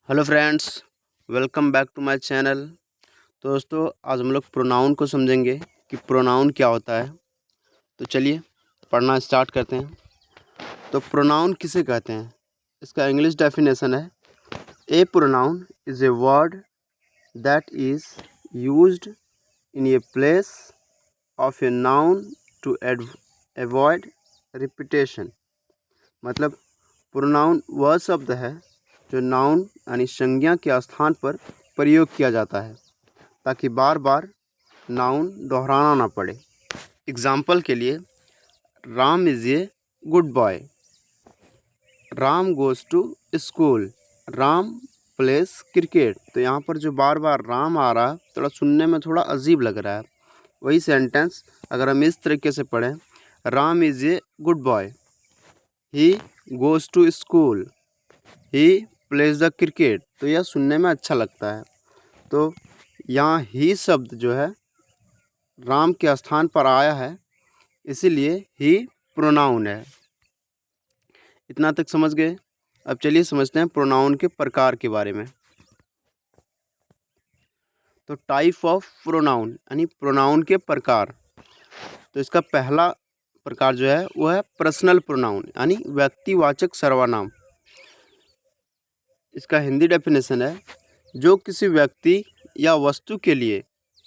Hello friends, welcome back to my channel. तो दोस्तों, आज हम लोग प्रोनाउन को समझेंगे कि प्रोनाउन क्या होता है। तो चलिए पढ़ना स्टार्ट करते हैं। तो प्रोनाउन किसे कहते हैं? इसका इंग्लिश डेफिनेशन है, a pronoun is a word that is used in a place of a noun to avoid repetition. मतलब प्रोनाउन वह शब्द है जो नाउन यानी संज्ञा के स्थान पर प्रयोग किया जाता है ताकि बार बार नाउन दोहराना ना पड़े। एग्जाम्पल के लिए, Ram is a good boy, Ram goes to school, Ram plays cricket. तो यहाँ पर जो बार बार राम आ रहा है थोड़ा सुनने में थोड़ा अजीब लग रहा है। वही सेंटेंस अगर हम इस तरीके से पढ़ें, Ram is a good boy, he goes to school, he plays the cricket, तो यह सुनने में अच्छा लगता है। तो यहाँ ही शब्द जो है राम के स्थान पर आया है, इसीलिए ही प्रोनाउन है। इतना तक समझ गए? अब चलिए समझते हैं प्रोनाउन के प्रकार के बारे में। तो टाइप ऑफ प्रोनाउन यानी प्रोनाउन के प्रकार। तो इसका पहला प्रकार जो है वो है पर्सनल प्रोनाउन यानी व्यक्तिवाचक सर्वनाम। इसका हिंदी डेफिनेशन है, जो किसी व्यक्ति या वस्तु के लिए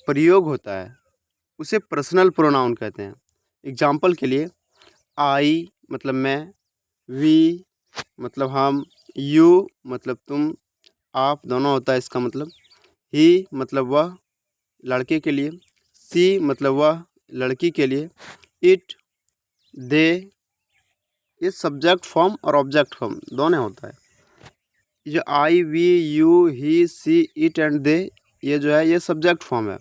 प्रयोग होता है उसे पर्सनल प्रोनाउन कहते हैं। एग्जाम्पल के लिए, आई मतलब मैं, वी मतलब हम, यू मतलब तुम, आप दोनों होता है इसका मतलब, ही मतलब वह लड़के के लिए, सी मतलब वह लड़की के लिए, इट, दे, ये सब्जेक्ट फॉर्म और ऑब्जेक्ट फॉर्म दोनों होता है। ये जो I, we, you, he, she, it and they, ये जो है ये सब्जेक्ट फॉर्म है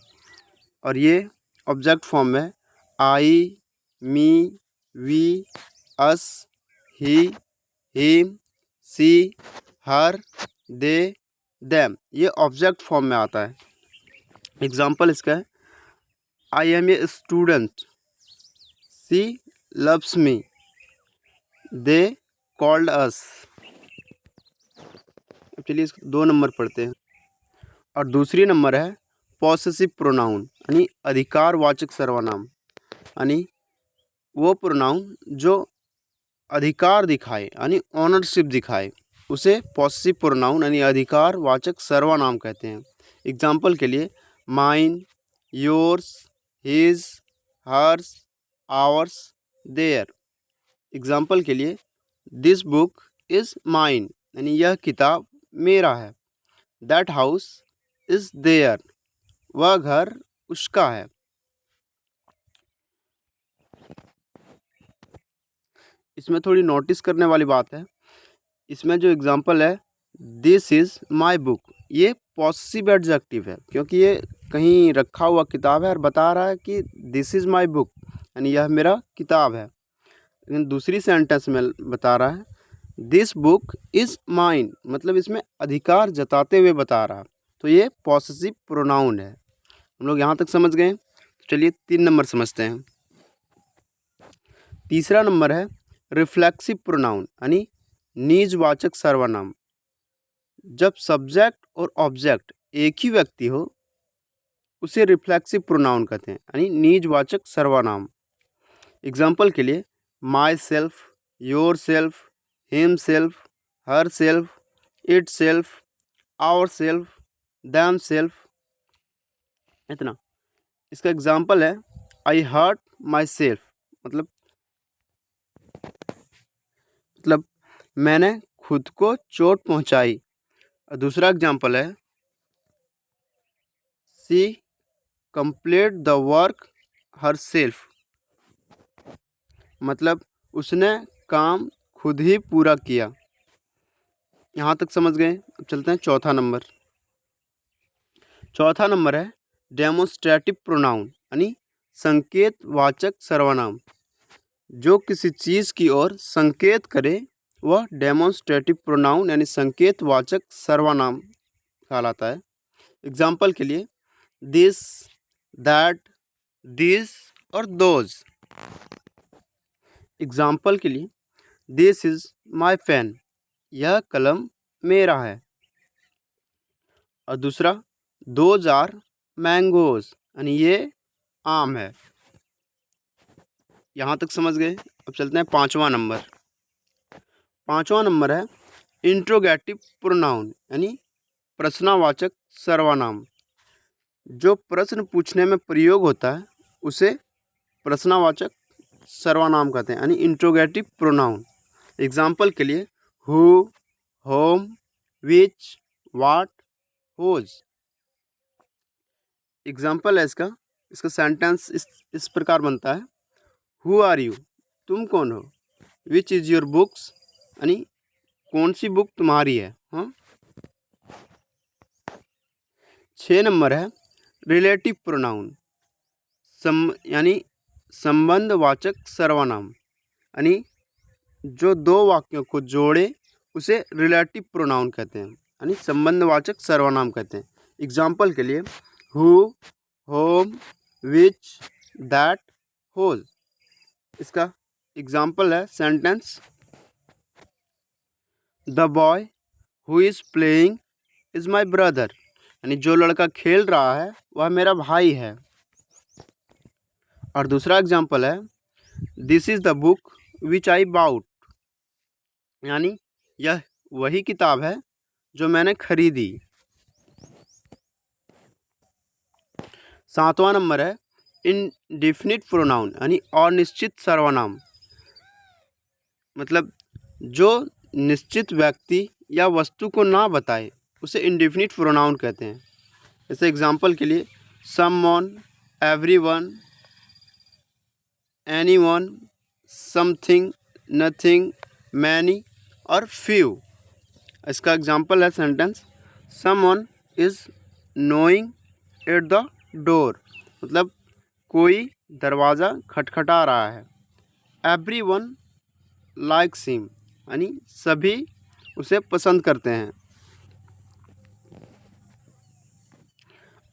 और ये ऑब्जेक्ट फॉर्म में I, me, we, us, he, him, she, her, they, them, ये ऑब्जेक्ट फॉर्म में आता है। एग्जाम्पल इसका है, I am a student, she loves me, they called us. चलिए इसको 2 नंबर पढ़ते हैं। और दूसरी नंबर है पॉसेसिव प्रोनाउन यानी अधिकारवाचक सर्वनाम, यानी वो प्रोनाउन जो अधिकार दिखाए यानी ऑनरशिप दिखाए उसे पॉसेसिव प्रोनाउन यानी अधिकारवाचक सर्वनाम कहते हैं। एग्जाम्पल के लिए, mine, yours, his, hers, ours, their. Example के लिए, दिस बुक इज़ माइन यानी यह किताब मेरा है, दैट हाउस इज़ देयर, वह घर उसका है। इसमें थोड़ी नोटिस करने वाली बात है, इसमें जो एग्जाम्पल है दिस इज़ माई बुक, ये पॉसेसिव एडजेक्टिव है क्योंकि ये कहीं रखा हुआ किताब है और बता रहा है कि दिस इज़ माई बुक यानी यह मेरा किताब है। लेकिन दूसरी सेंटेंस में बता रहा है दिस बुक इज़ माइन, मतलब इसमें अधिकार जताते हुए बता रहा, तो ये पॉसेसिव प्रोनाउन है। हम लोग यहाँ तक समझ गए। चलिए 3 नंबर समझते हैं। तीसरा नंबर है रिफ्लेक्सिव प्रोनाउन यानी निजवाचक सर्वनाम। जब सब्जेक्ट और ऑब्जेक्ट एक ही व्यक्ति हो उसे रिफ्लेक्सिव प्रोनाउन कहते हैं यानी निजवाचक सर्वनाम। एग्जाम्पल के लिए, myself, yourself, himself, herself, itself, ourself, themself. इतना। इसका एग्जाम्पल है, आई हर्ट माई सेल्फ, मतलब मैंने खुद को चोट पहुंचाई। और दूसरा एग्जाम्पल है, she complete the work herself, मतलब उसने काम खुद ही पूरा किया। यहाँ तक समझ गए। अब चलते हैं चौथा नंबर। चौथा नंबर है डेमोस्ट्रेटिव प्रोनाउन यानी संकेतवाचक सर्वनाम। जो किसी चीज़ की ओर संकेत करे वह डेमोस्ट्रेटिव प्रोनाउन यानी संकेतवाचक सर्वनाम कहलाता है। एग्जाम्पल के लिए, दिस, दैट, दिस और दोज। एग्जाम्पल के लिए, दिस इज़ माई पेन, यह कलम मेरा है, और दूसरा दोज आर मैंगोज, यानी ये आम है। यहाँ तक समझ गए। अब चलते हैं पाँचवा नंबर। पाँचवा नंबर है इंट्रोगेटिव प्रोनाउन, यानी प्रश्नवाचक सर्वनाम। जो प्रश्न पूछने में प्रयोग होता है उसे प्रश्नवाचक सर्वनाम कहते हैं, यानी इंट्रोगेटिव प्रोनाउन। एग्जाम्पल के लिए who, whom, which, what, whose. Example है इसका सेंटेंस इस प्रकार बनता है, हु आर यू, तुम कौन हो, विच इज़ योर बुक्स, यानी कौन सी बुक तुम्हारी है। हाँ। 6 नंबर है रिलेटिव प्रोनाउन, यानी संबंधवाचक सर्वनाम, यानी जो दो वाक्यों को जोड़े उसे रिलेटिव प्रोनाउन कहते हैं, यानी संबंधवाचक सर्वनाम कहते हैं। एग्जाम्पल के लिए हु, होम, विच, दैट, होज। इसका एग्जाम्पल है sentence, the boy who is playing is my brother, यानी जो लड़का खेल रहा है वह मेरा भाई है। और दूसरा एग्जाम्पल है this is the book which I bought, यानी यह वही किताब है जो मैंने खरीदी। 7वां नंबर है इनडिफिनिट प्रोनाउन, यानी अनिश्चित सर्वनाम। मतलब जो निश्चित व्यक्ति या वस्तु को ना बताए उसे इनडिफिनिट प्रोनाउन कहते हैं। जैसे एग्जाम्पल के लिए someone, everyone, anyone, something, nothing, many और फ्यू। इसका एग्जाम्पल है sentence, someone is knowing at the door, मतलब कोई दरवाज़ा खटखटा रहा है। एवरीवन लाइक्स हिम, यानी सभी उसे पसंद करते हैं।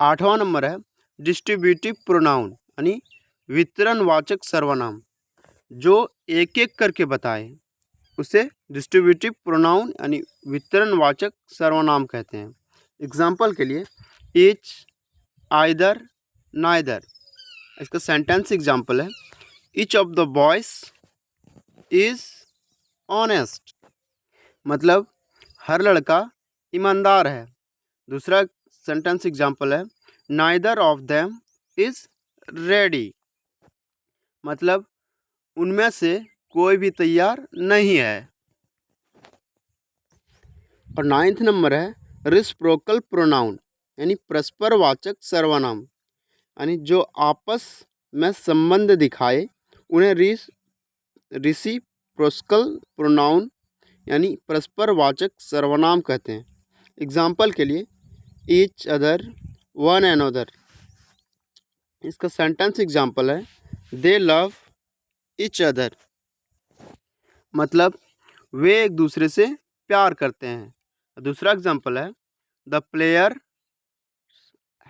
8वां नंबर है डिस्ट्रीब्यूटिव प्रोनाउन, यानी वितरणवाचक सर्वनाम। जो एक एक करके बताए उसे डिस्ट्रीब्यूटिव प्रोनाउन यानी वितरणवाचक सर्वनाम कहते हैं। एग्जाम्पल के लिए ईच, आइदर, नाइदर। इसका सेंटेंस एग्जाम्पल है each of the boys is honest, मतलब हर लड़का ईमानदार है। दूसरा सेंटेंस एग्जाम्पल है neither of them is ready, मतलब उनमें से कोई भी तैयार नहीं है। और 9th नंबर है रिसिप्रोकल प्रोनाउन, यानी परस्परवाचक सर्वनाम, यानी जो आपस में संबंध दिखाए उन्हें रिसिप्रोकल प्रोनाउन यानी परस्परवाचक सर्वनाम कहते हैं। एग्जाम्पल के लिए ईच अदर, वन अनदर। इसका सेंटेंस एग्जाम्पल है दे लव ईच अदर, मतलब वे एक दूसरे से प्यार करते हैं। दूसरा एग्जाम्पल है the player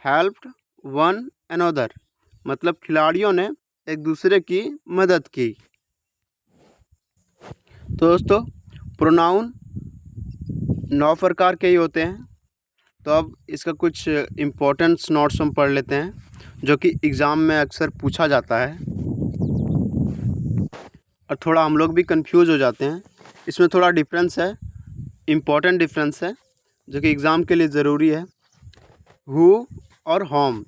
helped one another, मतलब खिलाड़ियों ने एक दूसरे की मदद की। तो दोस्तों प्रोनाउन 9 प्रकार के ही होते हैं। तो अब इसका कुछ इम्पोर्टेंट्स नोट्स हम पढ़ लेते हैं जो कि एग्ज़ाम में अक्सर पूछा जाता है और थोड़ा हम लोग भी कंफ्यूज हो जाते हैं। इसमें थोड़ा डिफरेंस है, इम्पोर्टेंट डिफरेंस है जो कि एग्ज़ाम के लिए ज़रूरी है। हु और होम,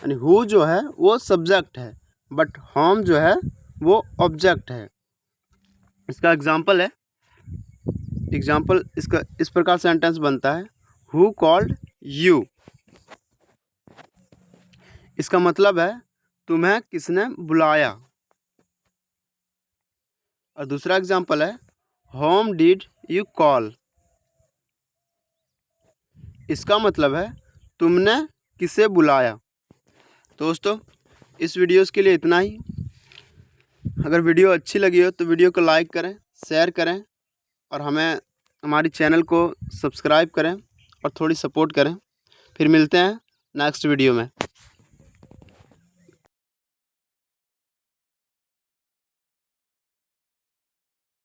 यानी हु जो है वो सब्जेक्ट है बट होम जो है वो ऑब्जेक्ट है। इसका एग्जाम्पल है, एग्जाम्पल इसका इस प्रकार सेंटेंस बनता है हु कॉल्ड यू, इसका मतलब है तुम्हें किसने बुलाया। और दूसरा एग्जाम्पल है होम डिड यू कॉल, इसका मतलब है तुमने किसे बुलाया। दोस्तों इस वीडियोस के लिए इतना ही। अगर वीडियो अच्छी लगी हो तो वीडियो को लाइक करें, शेयर करें और हमारी चैनल को सब्सक्राइब करें और थोड़ी सपोर्ट करें। फिर मिलते हैं नेक्स्ट वीडियो में।